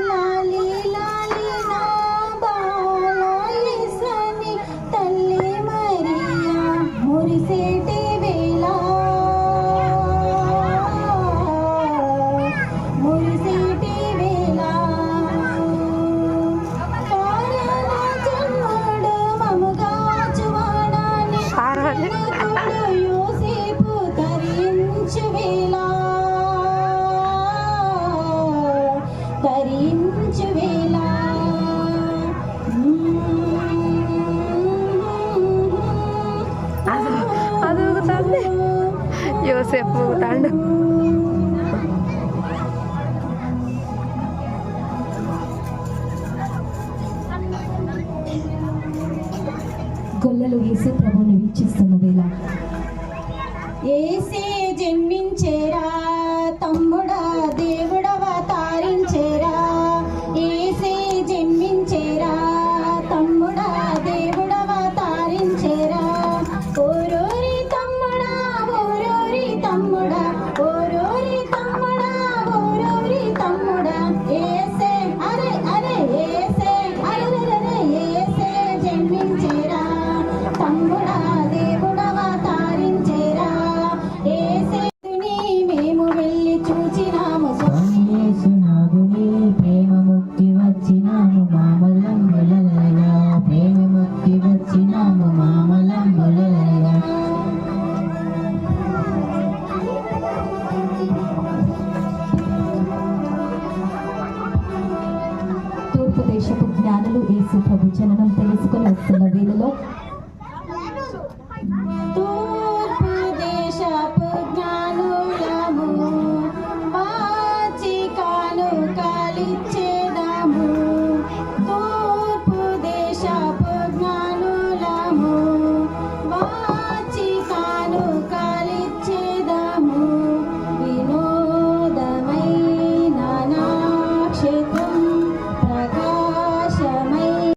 లాలి లాలి నా బాలయేసని తల్లి మరియా మురిసేటి వేళ మురిసేటి వేళ కారణ జన్ముడు మముగా చువాడాని యోసేపు తరించు వేళ తరించు వేళ అదుగుతుంది యోసేపు తాండు గొల్లలు యేసు ప్రభువుని వీక్షిస్తున్న వేళ యేసే జన్మించేరా తమ్ముడా దేవుడవ తారించేరా యేసే జన్మించేరా తమ్ముడా దేవుడవ తారించేరా ఓరోరి తమ్ముడా ఓరోరి తమ్ముడా ఓరోరి తమ్ముడా ఓరోరి తమ్ముడా యేసే అరే అరే యేసే అరే అరే యేసే జన్మించేరా తమ్ముడా దేవుడవ తారించేరా యేసే మేము వెళ్ళి చూచినాము యేసునాథుని ప్రేమ ముక్తి వచ్చినాము మామలంబులగా ప్రేమ ముక్తి వచ్చినాము మామలంబులగా తూర్పు దేశపు జ్ఞానులు యేసు ప్రభు జననం తెలుసుకొని వస్తున్న వేళలో